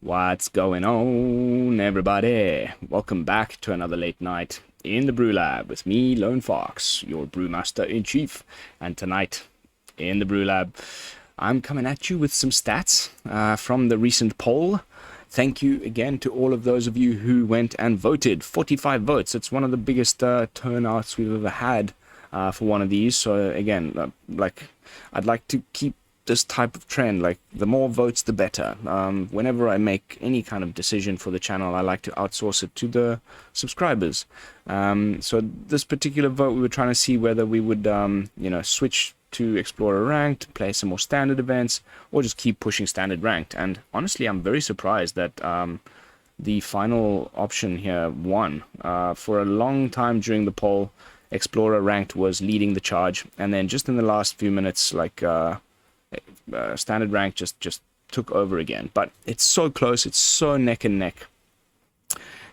What's going on, everybody? Welcome back to another late night in the BrewLab with me, Lone Fox, your Brewmaster-in-Chief. And tonight, in the BrewLab, I'm coming at you with some stats from the recent poll. Thank you again to all of those of you who went and voted. 45 votes. It's one of the biggest turnouts we've ever had for one of these. So again, I'd like to keep this type of trend. Like, the more votes the better. Whenever I make any kind of decision for the channel, I like to outsource it to the subscribers. So this particular vote, we were trying to see whether we would switch to Explorer Ranked, play some more standard events, or just keep pushing standard ranked. And honestly, I'm very surprised that the final option here won. For a long time during the poll, Explorer Ranked was leading the charge, and then just in the last few minutes, standard rank just took over again. But it's so close, it's so neck and neck,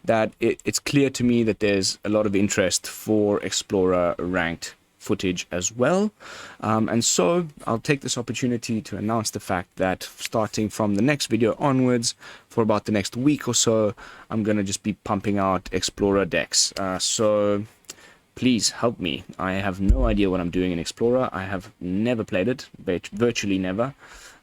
that it's clear to me that there's a lot of interest for Explorer ranked footage as well. And so I'll take this opportunity to announce the fact that starting from the next video onwards, for about the next week or so, I'm going to just be pumping out Explorer decks. So please help me. I have no idea what I'm doing in Explorer. I have never played it, virtually never.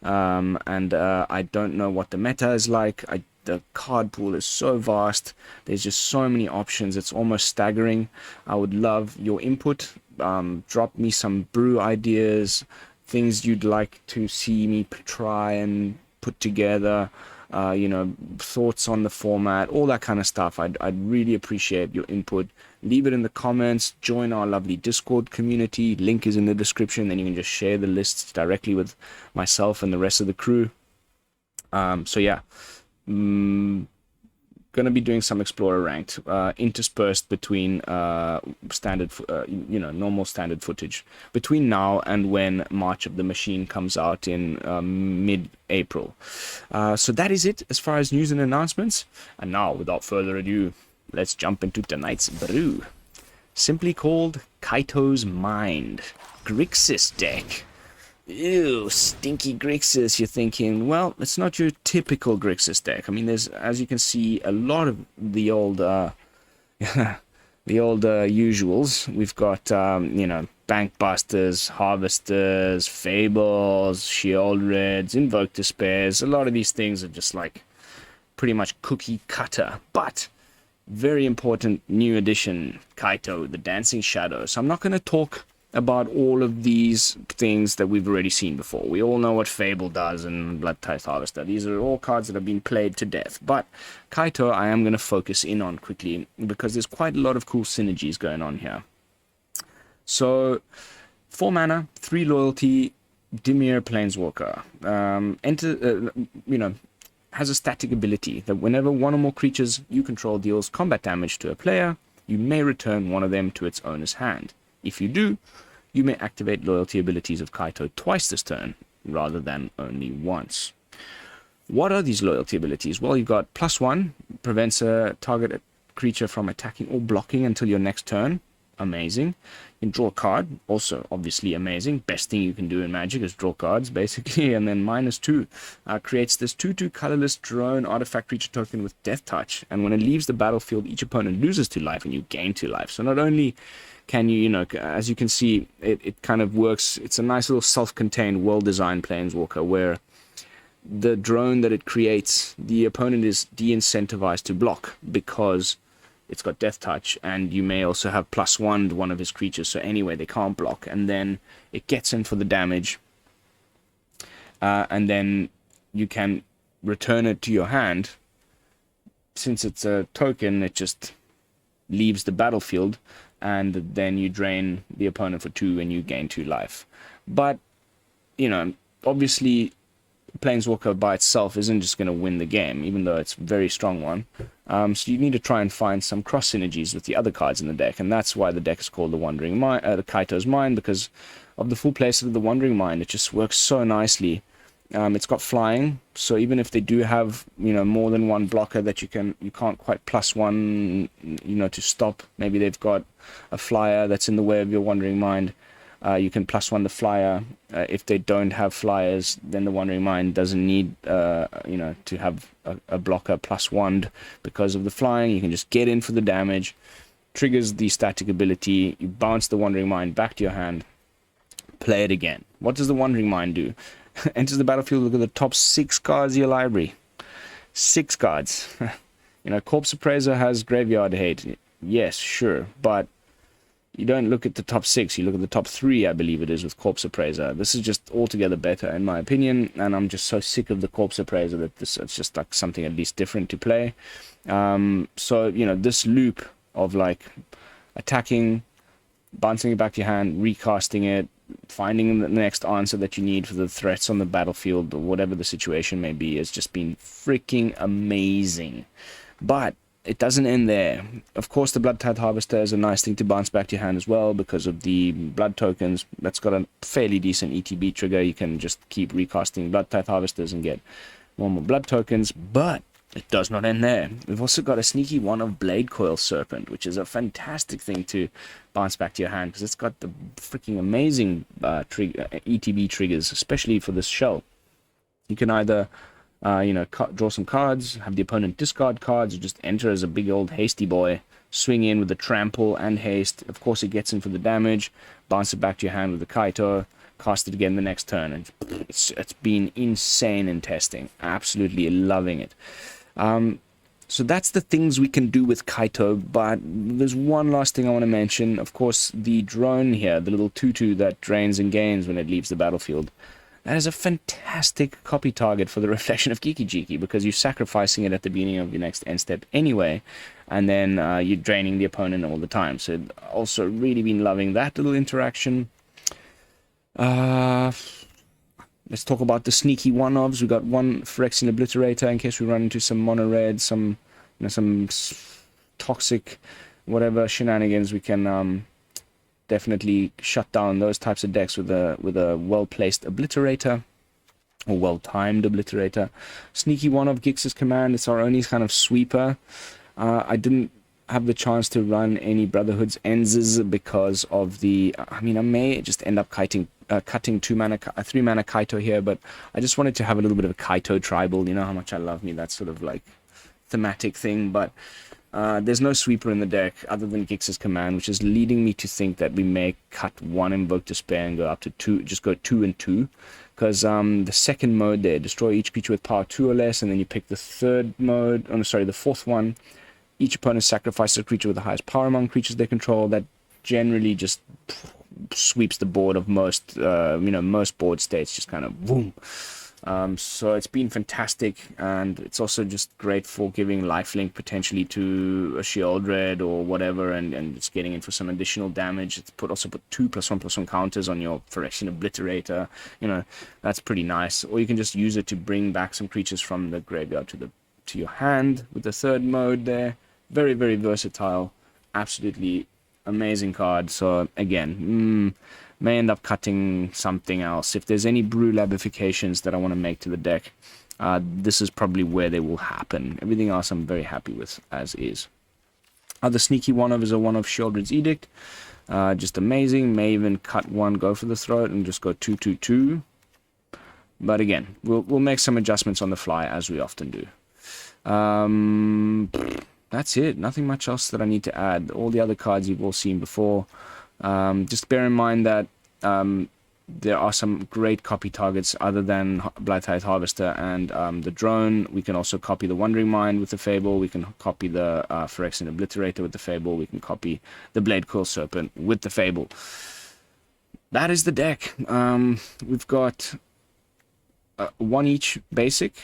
And I don't know what the meta is like. The card pool is so vast. There's just so many options. It's almost staggering. I would love your input. Drop me some brew ideas, things you'd like to see me try and put together. Thoughts on the format, all that kind of stuff. I'd really appreciate your input. Leave it in the comments. Join our lovely Discord community. Link is in the description. Then you can just share the lists directly with myself and the rest of the crew. So yeah, gonna be doing some Explorer ranked, interspersed between standard, normal standard footage between now and when March of the Machine comes out in mid-April. So that is it as far as news and announcements. And now, without further ado, let's jump into tonight's brew. Simply called Kaito's Mind. Grixis deck. Ew, stinky Grixis. You're thinking, well, it's not your typical Grixis deck. I mean, there's, as you can see, a lot of the old usuals. We've got Bankbusters, Harvesters, Fables, Sheoldreds, Invoke Despairs. A lot of these things are just like pretty much cookie cutter. But very important new addition, Kaito, the Dancing Shadow. So I'm not going to talk about all of these things that we've already seen before. We all know what Fable does and Bloodtithe Harvester. These are all cards that have been played to death. But Kaito, I am going to focus in on quickly because there's quite a lot of cool synergies going on here. So, 4 mana, 3 loyalty, Dimir Planeswalker. Has a static ability that whenever one or more creatures you control deals combat damage to a player, you may return one of them to its owner's hand. If you do, you may activate loyalty abilities of Kaito twice this turn, rather than only once. What are these loyalty abilities? Well, you've got +1, prevents a target creature from attacking or blocking until your next turn. Amazing. You can draw a card, also obviously amazing. Best thing you can do in Magic is draw cards, basically. And then -2 creates this 2/2 colorless drone artifact creature token with Death Touch. And when it leaves the battlefield, each opponent loses 2 life and you gain 2 life. So not only can you, as you can see, it kind of works. It's a nice little self-contained, well-designed Planeswalker where the drone that it creates, the opponent is de-incentivized to block because it's got Death Touch, and you may also have +1 to one of his creatures, so anyway, they can't block, and then it gets in for the damage, and then you can return it to your hand. Since it's a token, it just leaves the battlefield, and then you drain the opponent for 2 and you gain 2 life. But, obviously Planeswalker by itself isn't just going to win the game, even though it's a very strong one. So you need to try and find some cross synergies with the other cards in the deck, and that's why the deck is called the Kaito's Mind, because of the full place of the Wandering Mind. It just works so nicely. It's got flying, so even if they do have more than one blocker that you can't quite +1 to stop. Maybe they've got a flyer that's in the way of your Wandering Mind. You can +1 the flyer. If they don't have flyers, then the Wandering Mind doesn't need, to have a blocker +1 because of the flying. You can just get in for the damage. Triggers the static ability. You bounce the Wandering Mind back to your hand. Play it again. What does the Wandering Mind do? Enters the battlefield, look at the top 6 cards of your library. 6 cards. Corpse Appraiser has graveyard hate. Yes, sure, but you don't look at the top 6, you look at the top 3, I believe it is, with Corpse Appraiser. This is just altogether better, in my opinion, and I'm just so sick of the Corpse Appraiser that it's just like something at least different to play. This loop of like attacking, bouncing it back to your hand, recasting it, finding the next answer that you need for the threats on the battlefield, or whatever the situation may be, has just been freaking amazing. But it doesn't end there. Of course, the Bloodtithe Harvester is a nice thing to bounce back to your hand as well because of the blood tokens. That's got a fairly decent ETB trigger. You can just keep recasting Bloodtithe Harvesters and get more blood tokens, but it does not end there. We've also got a sneaky one of Bladecoil Serpent, which is a fantastic thing to bounce back to your hand because it's got the freaking amazing ETB triggers, especially for this shell. You can either draw some cards, have the opponent discard cards, or just enter as a big old hasty boy, swing in with the trample and haste. Of course, it gets in for the damage, bounce it back to your hand with the Kaito, cast it again the next turn, and it's been insane in testing. Absolutely loving it. So that's the things we can do with Kaito, but there's one last thing I want to mention. Of course, the drone here, the little tutu that drains and gains when it leaves the battlefield. That is a fantastic copy target for the Reflection of Geeky Jeeky, because you're sacrificing it at the beginning of your next end step anyway, and then you're draining the opponent all the time. So also really been loving that little interaction. Let's talk about the sneaky one-ofs. We got one Phyrexian Obliterator in case we run into some mono-red, some toxic whatever shenanigans. We can definitely shut down those types of decks with a well-placed Obliterator, or well-timed Obliterator. Sneaky one-off Grixis Command. It's our only kind of sweeper. I didn't have the chance to run any Brotherhood's Enzes because of the... I may just end up cutting 3 mana Kaito here, but I just wanted to have a little bit of a Kaito tribal. You know how much I love me that sort of like thematic thing, but there's no sweeper in the deck other than Grixis Command, which is leading me to think that we may cut 1 Invoke Despair and go up to 2, just go 2 and 2, because the second mode there, destroy each creature with power 2 or less, and then you pick the third mode, the fourth one. Each opponent sacrifices a creature with the highest power among creatures they control. That generally just sweeps the board of most board states, just kind of boom. So it's been fantastic, and it's also just great for giving lifelink potentially to a Sheoldred or whatever, and just getting in for some additional damage. It's also put 2+1/+1 counters on your Phyrexian Obliterator. That's pretty nice. Or you can just use it to bring back some creatures from the graveyard to your hand with the third mode there. Very, very versatile. Absolutely amazing card. So again, may end up cutting something else. If there's any BrewLabifications that I want to make to the deck, this is probably where they will happen. Everything else I'm very happy with as is. Other sneaky one-of is a one-of Sheoldred's Edict. Just amazing. May even cut 1, go for the throat, and just go 2/2/2. But again, we'll make some adjustments on the fly, as we often do. That's it. Nothing much else that I need to add. All the other cards you've all seen before. Just bear in mind that there are some great copy targets other than Bloodtithe Harvester and the drone. We can also copy the Wandering Mind with the Fable. We can copy the Phyrexian Obliterator with the Fable. We can copy the Bladecoil Serpent with the Fable. That is the deck. We've got 1 each basic,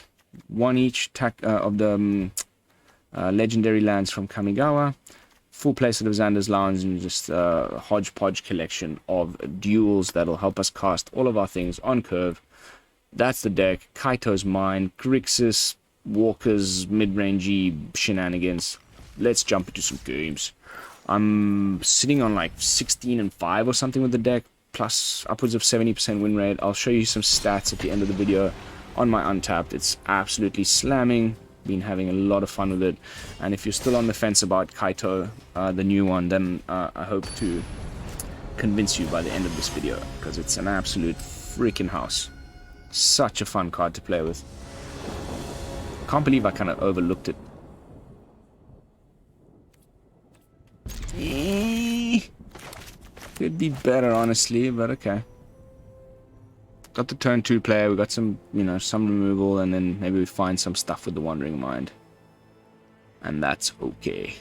1 each of the legendary lands from Kamigawa, full playset of Xander's Lounge, and just a hodgepodge collection of duels that'll help us cast all of our things on curve. That's the deck. Kaito's mine, Grixis, Walker's mid-rangey shenanigans. Let's jump into some games. I'm sitting on like 16-5 or something with the deck, plus upwards of 70% win rate. I'll show you some stats at the end of the video on my Untapped. It's absolutely slamming. Been having a lot of fun with it, and if you're still on the fence about Kaito, the new one, then I hope to convince you by the end of this video, because it's an absolute freaking house. Such a fun card to play with. Can't believe I kind of overlooked it. Could be better, honestly, but okay. Got the turn 2 player, we got some, you know, some removal, and then maybe we find some stuff with the Wandering Mind. And that's okay.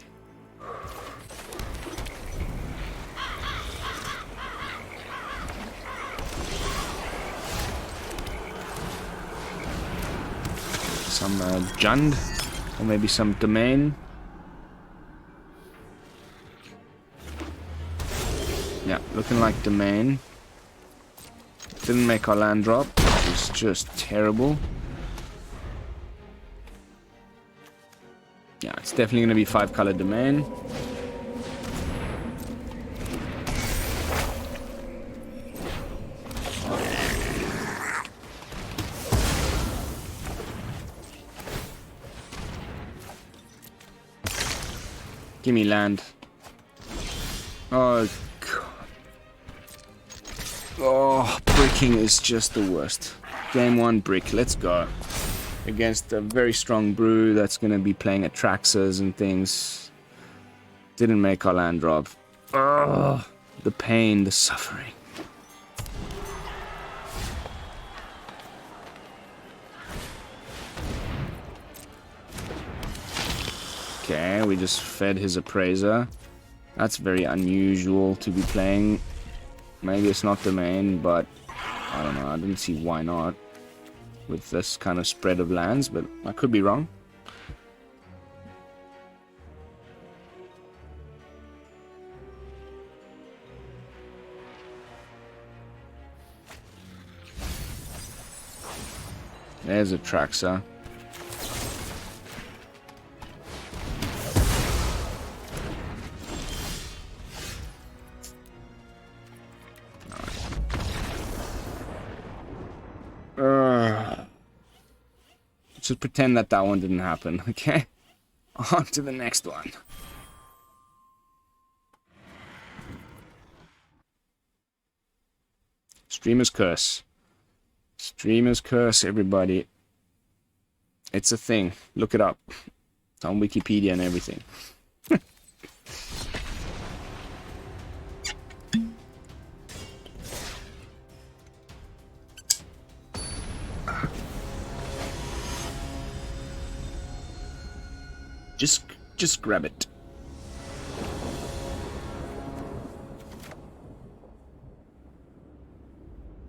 Some Jund, or maybe some Domain. Yeah, looking like Domain. Didn't make our land drop, which is just terrible. Yeah, it's definitely going to be 5-color Domain. Give me land. Oh, God. Oh, bricking is just the worst. Game 1 brick, let's go. Against a very strong brew that's going to be playing Atraxas and things. Didn't make our land drop. Oh, the pain, the suffering. Okay, we just fed his Appraiser. That's very unusual to be playing. Maybe it's not Domain, but I don't know. I didn't see why not with this kind of spread of lands, but I could be wrong. There's a Traxa. Just pretend that that one didn't happen, okay? On to the next one. Streamer's Curse. Streamer's Curse, everybody. It's a thing. Look it up. It's on Wikipedia and everything. Just grab it.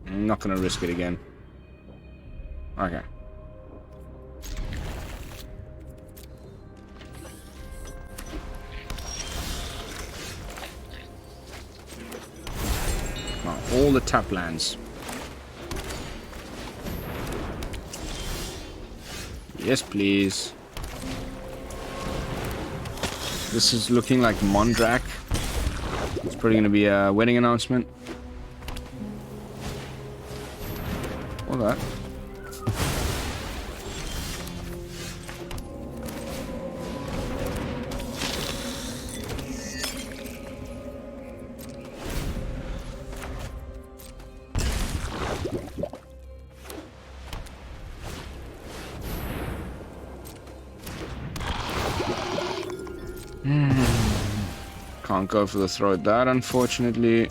I'm not gonna risk it again. Okay. Oh, all the tap lands. Yes, please. This is looking like Mondrak. It's probably going to be a wedding announcement. Or that. Can't go for the throw at that, unfortunately.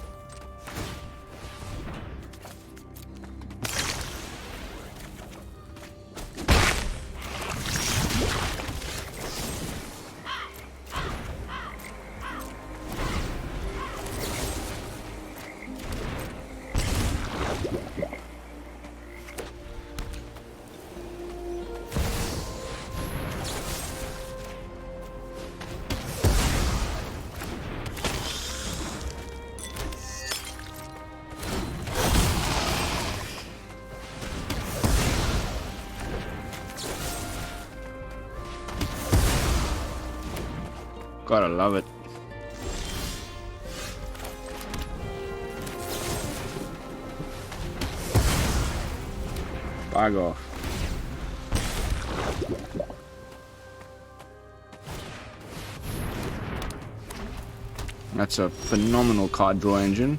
Gotta love it. Bag off. That's a phenomenal card draw engine.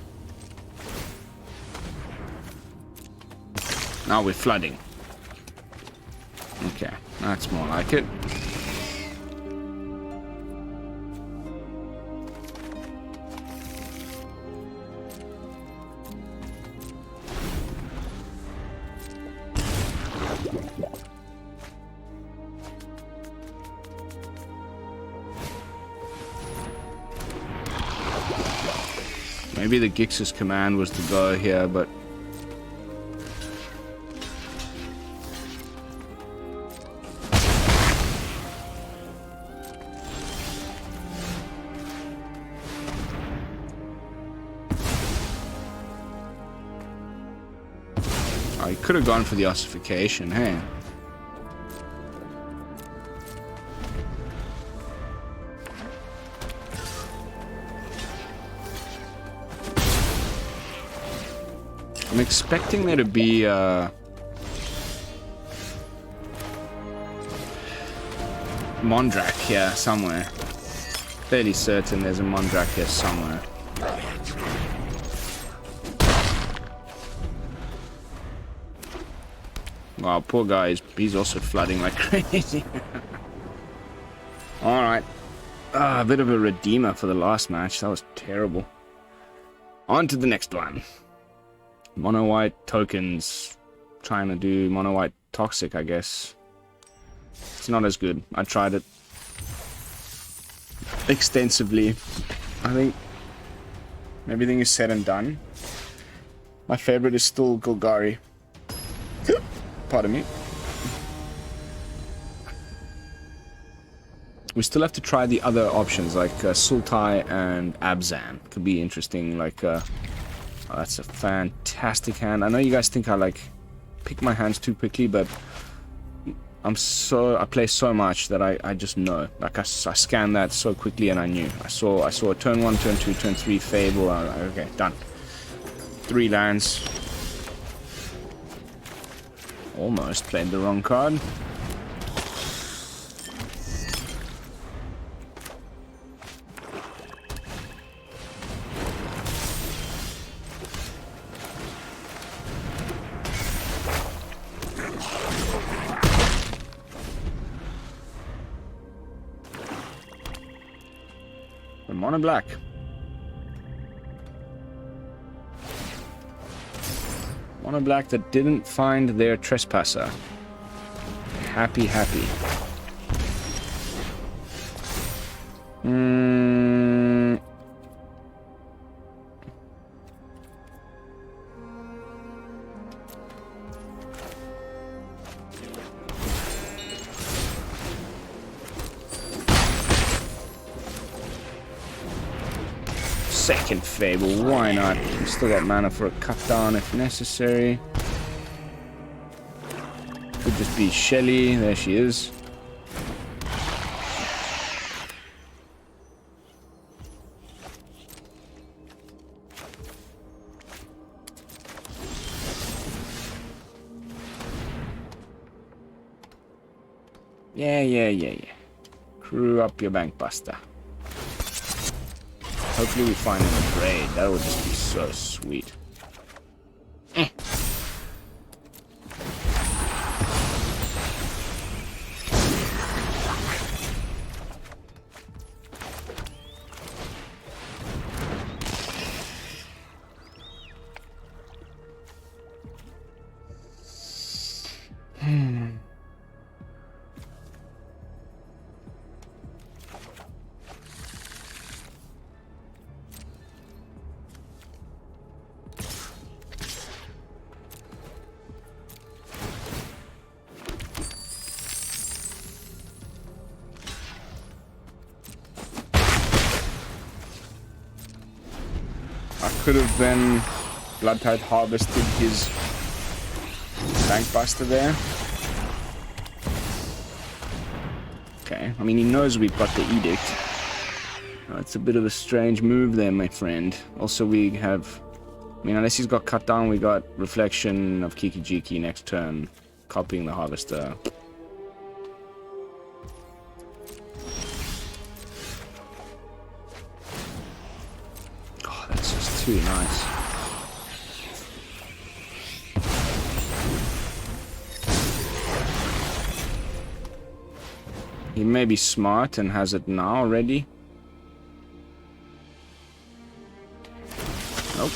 Now we're flooding. Okay, that's more like it. Maybe the Grixis command was the go here, but I could have gone for the ossification, hey. I'm expecting there to be Mondrak here somewhere. Fairly certain there's a Mondrak here somewhere. Wow, poor guy, he's also flooding like crazy. Alright. A bit of a redeemer for the last match. That was terrible. On to the next one. Mono white tokens. Trying to do mono white toxic, I guess. It's not as good. I tried it extensively. I think everything is said and done. My favorite is still Golgari. Pardon me. We still have to try the other options like Sultai and Abzan. Could be interesting. Like, oh, that's a fantastic hand. I know you guys think I like pick my hands too quickly, but I play so much that I just know. Like I scanned that so quickly and I knew. I saw a turn 1, turn 2, turn 3 Fable. Okay, done. 3 lands. Almost played the wrong card. The mono black. Mono black that didn't find their trespasser. Happy. Second Fable, why not? Still got mana for a cut down if necessary. Could just be Shelly, there she is. Yeah. Crew up your Bankbuster. Hopefully we find an Abrade. That would just be so sweet. Could have been Bloodtithe harvested his Bankbuster there. Okay, I mean he knows we've got the Edict. It's a bit of a strange move there, my friend. Also we have, I mean unless he's got cut down, we got Reflection of Kiki-Jiki next turn, copying the Harvester. 2. Nice. He may be smart and has it now already. Nope.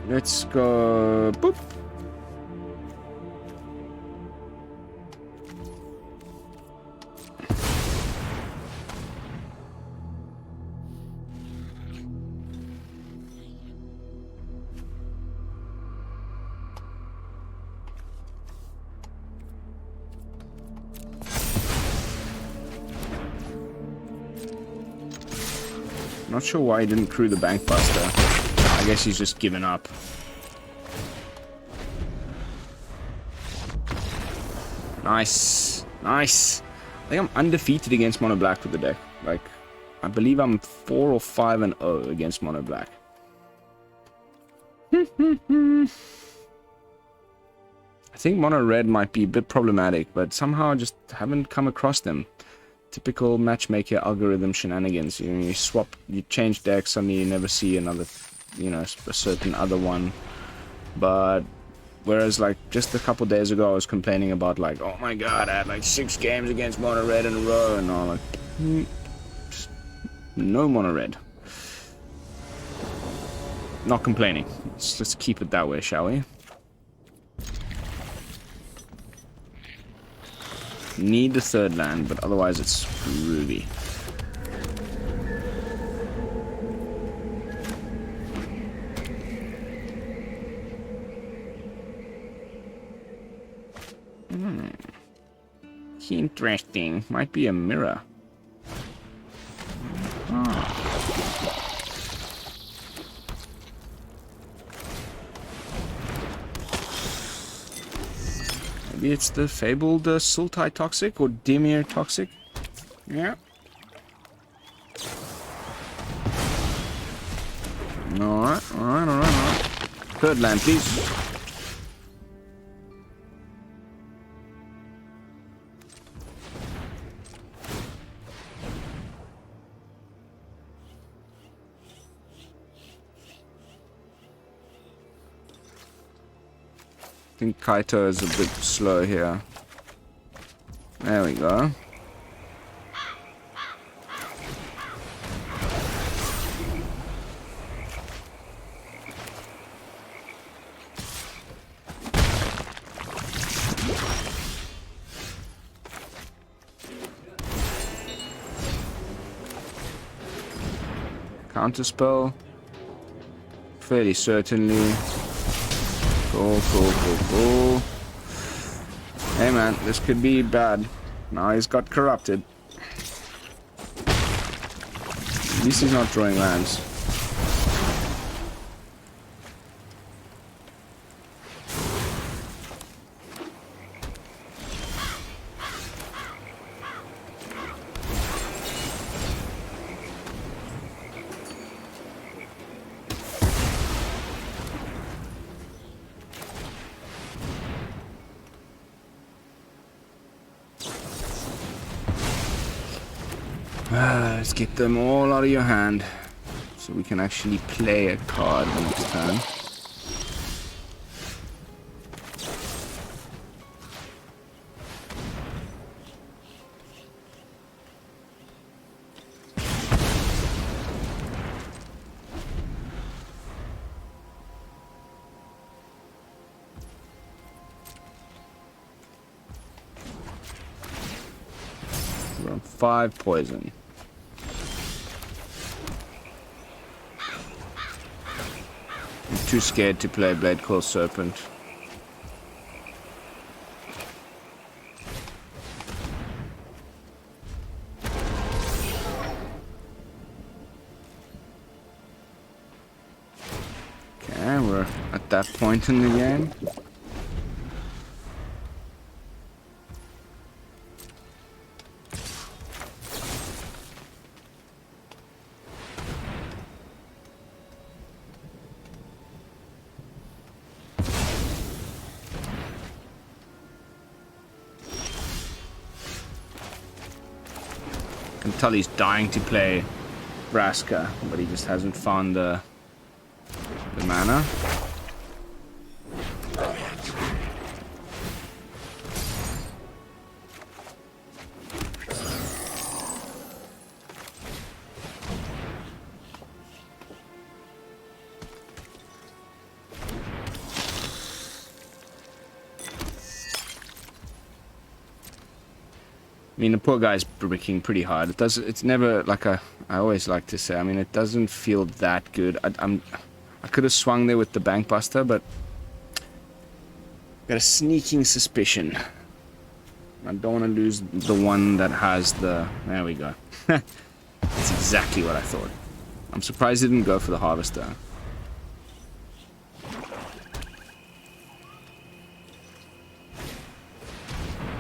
Let's go. Boop. Not sure why he didn't crew the Bankbuster. I guess he's just given up. Nice. Nice. I think I'm undefeated against Mono Black with the deck. Like, I believe I'm 4 or 5-0 against Mono Black. I think Mono Red might be a bit problematic, but somehow I just haven't come across them. Typical matchmaker algorithm shenanigans. You know, you swap, you change decks, suddenly you never see another, you know, a certain other one. But whereas like just a couple days ago I was complaining about like, oh my god, I had like 6 games against Mono Red in a row, and all like, just no Mono Red. Not complaining. Let's just keep it that way, shall we? Need the 3rd land, but otherwise it's Ruby. Interesting. Might be a Mire. Maybe it's the Fable, the Sultai Toxic or Dimir Toxic. Yeah. Alright. 3rd land, please. I think Kaito is a bit slow here. There we go. Counterspell. Fairly certainly. Cool. Hey man, this could be bad. Now he's got corrupted. At least he's not drawing lands. Let's get them all out of your hand so we can actually play a card the next turn. We're on 5 poison. Too scared to play Bladecoil Serpent. Okay, we're at at that point in the game. I can tell he's dying to play Vraska, but he just hasn't found the mana. I mean, the poor guy's bricking pretty hard. It's never like I always like to say. I mean, it doesn't feel that good. I could have swung there with the Bankbuster, but got a sneaking suspicion. I don't want to lose the one that has the. There we go. That's exactly what I thought. I'm surprised he didn't go for the Harvester.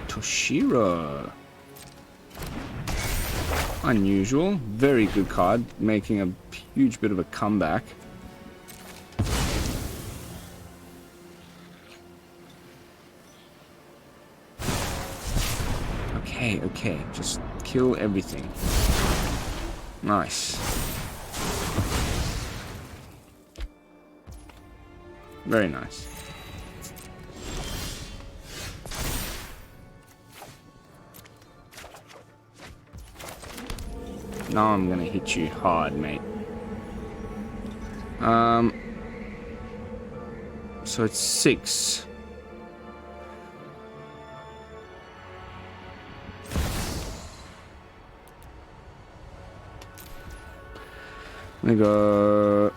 Toshiro. Unusual. Very good card. Making a huge bit of a comeback. Okay. Just kill everything. Nice. Very nice. Now I'm gonna hit you hard, mate. So it's 6. I'm gonna go.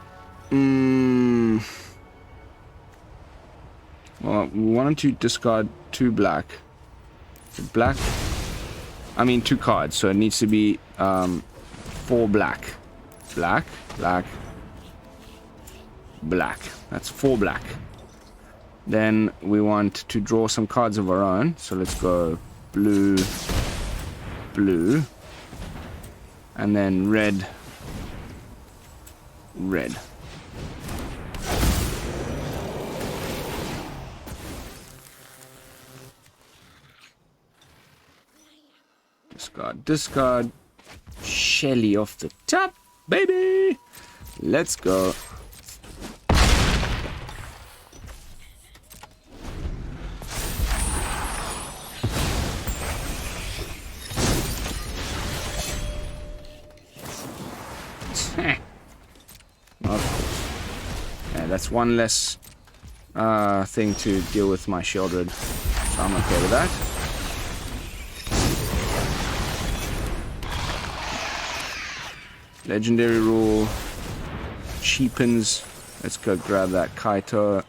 Well, we wanted to discard 2 black. Black. I mean 2 cards, so it needs to be 4 black. Black. That's 4 black. Then we want to draw some cards of our own. So let's go blue. And then red. Discard. Shelly off the top, baby. Let's go. Yeah, that's one less thing to deal with my Sheoldred, so I'm okay with that. Legendary rule cheapens. Let's go grab that Kaito.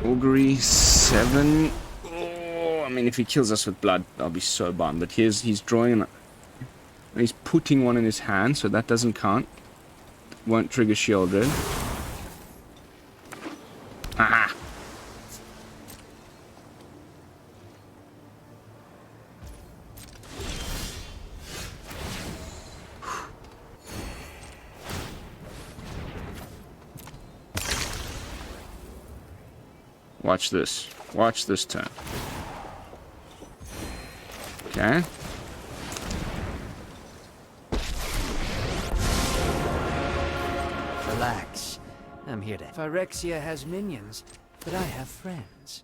Augury 7. Oh, I mean, if he kills us with blood, I'll be so bummed. But he's drawing, he's putting one in his hand, so that doesn't count. Won't trigger Sheoldred. Aha! Watch this. Watch this turn. Okay. Relax. I'm here to... Phyrexia has minions, but I have friends.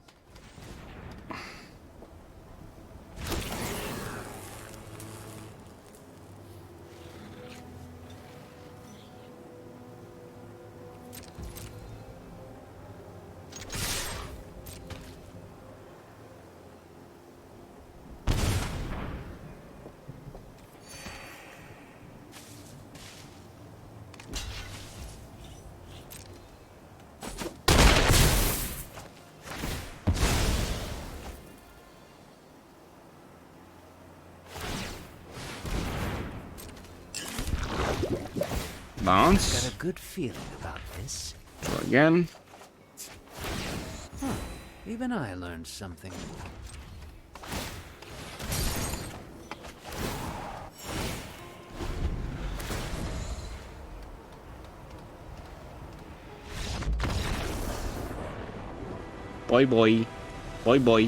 Bounce. Got a good feeling about this. Draw again. Huh. Even I learned something. Boy, boy. Boy, boy.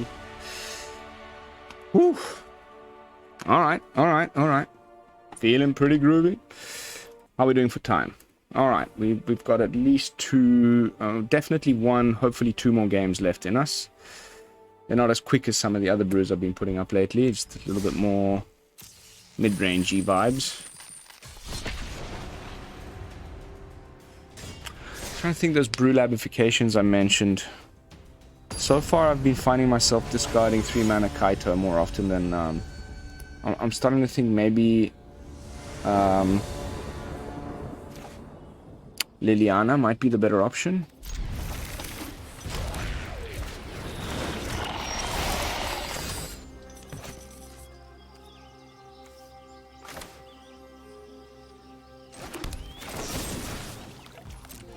Whew. Alright, alright, alright. Feeling pretty groovy. How are we doing for time? Alright, we've got at least two, definitely one, hopefully two more games left in us. They're not as quick as some of the other brews I've been putting up lately. Just a little bit more mid-rangey vibes. Trying to think those BrewLabifications I mentioned. So far I've been finding myself discarding 3-mana Kaito more often than... I'm starting to think maybe... Liliana might be the better option.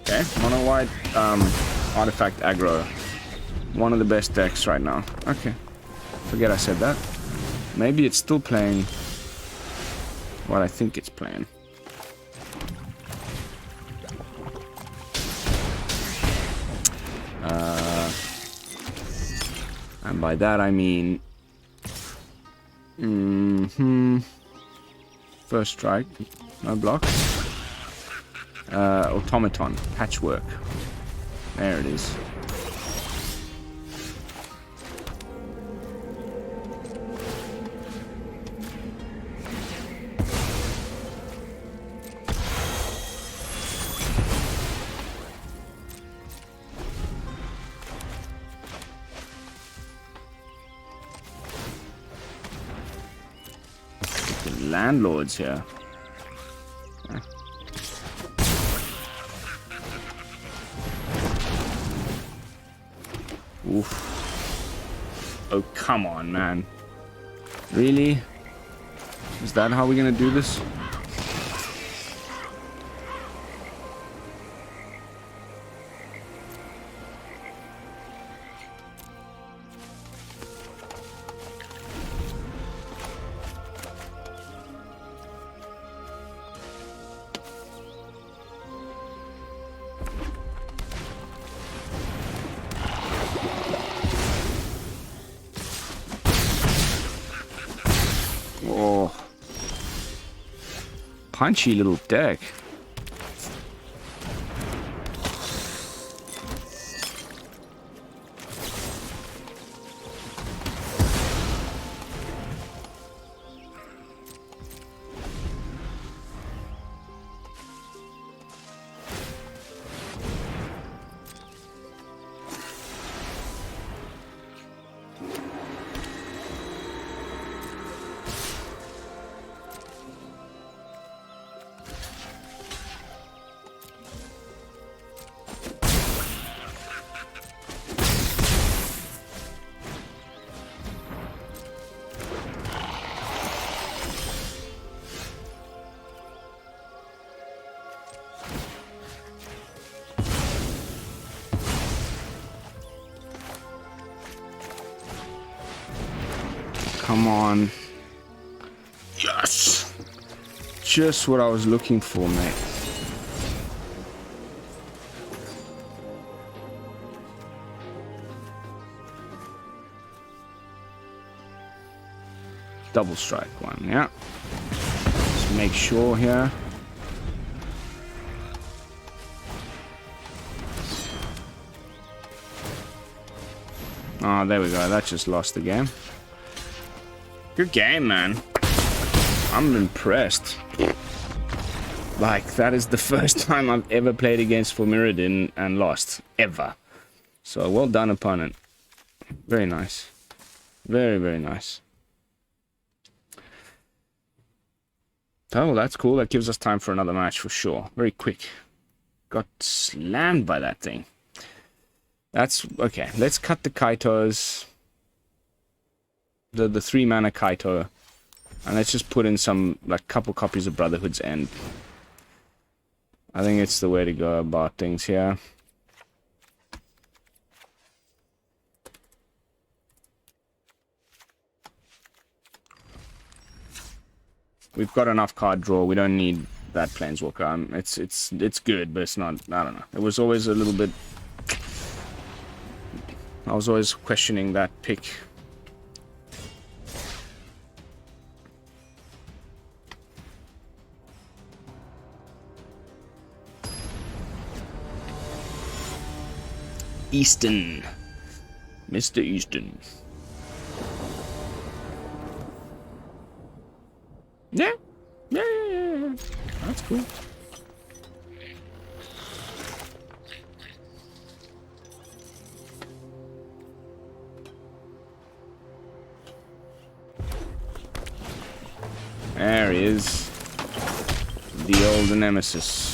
Okay, mono white artifact aggro. One of the best decks right now. Okay. Forget I said that. Maybe it's still playing what I think it's playing. And by that I mean... First strike. No block. Automaton. Patchwork. There it is. Landlords here. Oof. Oh, come on, man. Really? Is that how we're gonna do this? Punchy little deck. Come on. Yes! Just what I was looking for, mate. Double strike one, yeah. Just make sure here. Oh, there we go. That just lost the game. Good game, man. I'm impressed. Like, that is the first time I've ever played against Mirrodin and lost. Ever. So, well done, opponent. Very nice. Very, very nice. Oh, that's cool. That gives us time for another match for sure. Very quick. Got slammed by that thing. That's... Okay, let's cut the Kaitos. The 3-mana Kaito. And let's just put in some, like, couple copies of Brotherhood's End. I think it's the way to go about things here. We've got enough card draw. We don't need that Planeswalker. It's good, but it's not. I don't know. It was always a little bit. I was always questioning that pick. Easton, Mr. Easton. Yeah. That's cool. There he is. The old nemesis.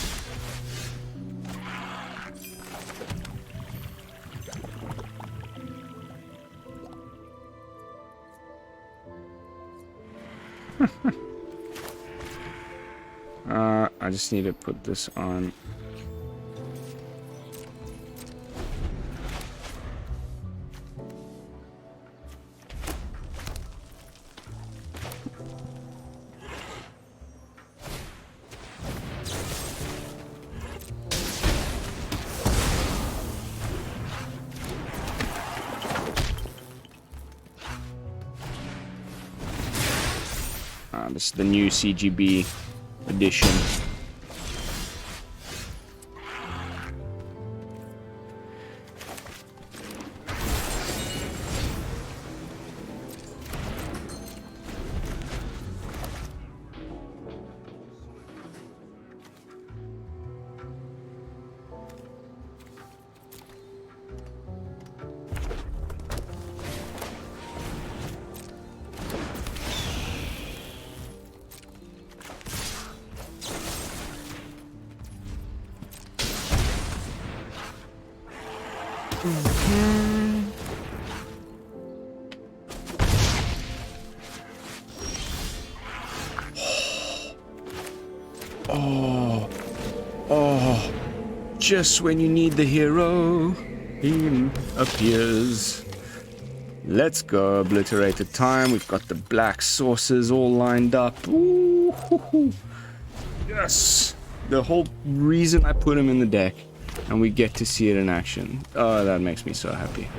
I just need to put this on. This is the new CGB edition. Just when you need the hero, he appears. Let's go, Obliterator time. We've got the black sources all lined up. Ooh, hoo, hoo. Yes! The whole reason I put him in the deck, and we get to see it in action. Oh, that makes me so happy.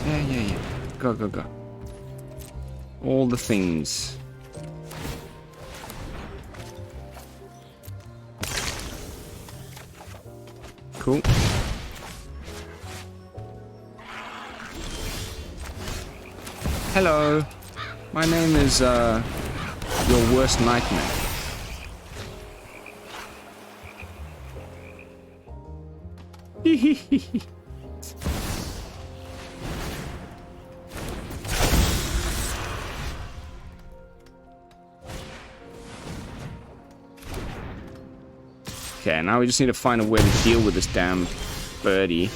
Yeah. Go. All the things. Cool. Hello. My name is, your worst nightmare. Hehehe. Okay, now we just need to find a way to deal with this damn birdie.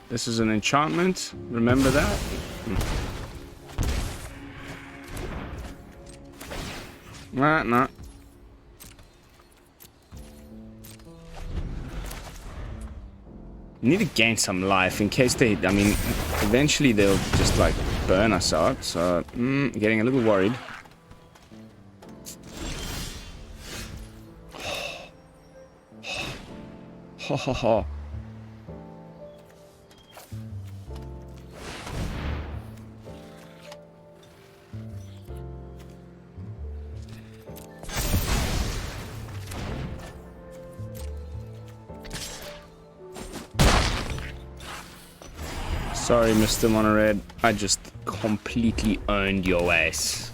This is an enchantment. Remember that? No. Need to gain some life in case they... I mean, eventually they'll just, like, burn us out. So, getting a little worried. Ho. Sorry, Mr. Monored. I just completely owned your ass.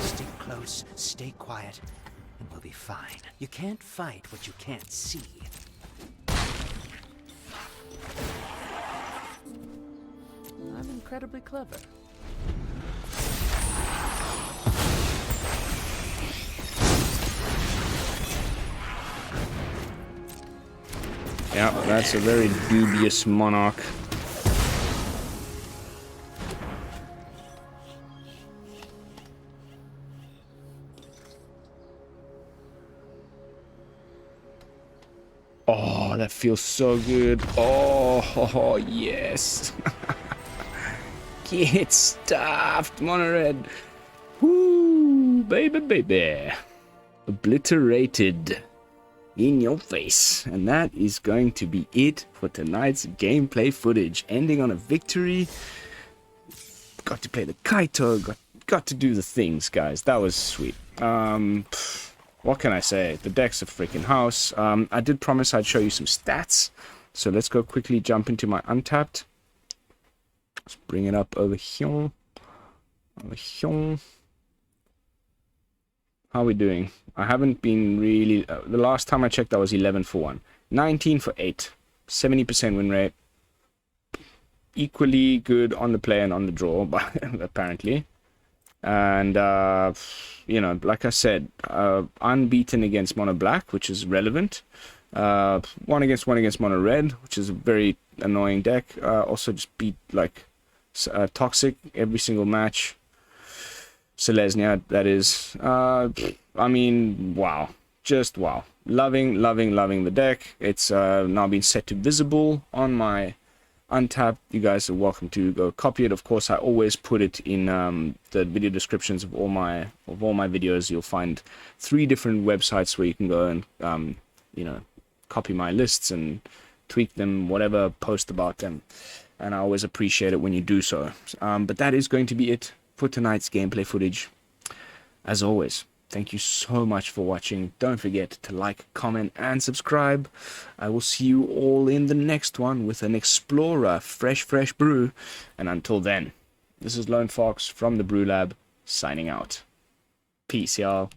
Stay close, stay quiet, and we'll be fine. You can't fight what you can't see. I'm incredibly clever. Yeah, that's a very dubious monarch. Oh, that feels so good. Oh, yes. Get stuffed, Monored. Woo, baby. Obliterated. In your face. And that is going to be it for tonight's gameplay footage. Ending on a victory. Got to play the Kaito. Got to do the things, guys. That was sweet. What can I say? The deck's a freaking house. I did promise I'd show you some stats. So let's go quickly jump into my untapped. Let's bring it up over here. How are we doing? I haven't been really... the last time I checked, I was 11 for 1. 19 for 8. 70% win rate. Equally good on the play and on the draw, but apparently. And, you know, like I said, unbeaten against Mono Black, which is relevant. One against Mono Red, which is a very annoying deck. Also just beat, like, Toxic every single match. Selesnya, that is. I mean, wow. Just wow. Loving the deck. It's now been set to visible on my Untapped. You guys are welcome to go copy it. Of course, I always put it in the video descriptions of all my videos. You'll find 3 different websites where you can go and you know, copy my lists and tweak them, whatever, post about them. And I always appreciate it when you do so. But that is going to be it for tonight's gameplay footage. As always, thank you so much for watching. Don't forget to like, comment, and subscribe. I will see you all in the next one with an Explorer fresh brew. And until then, this is Lone Fox from the BrewLab, signing out. Peace, y'all.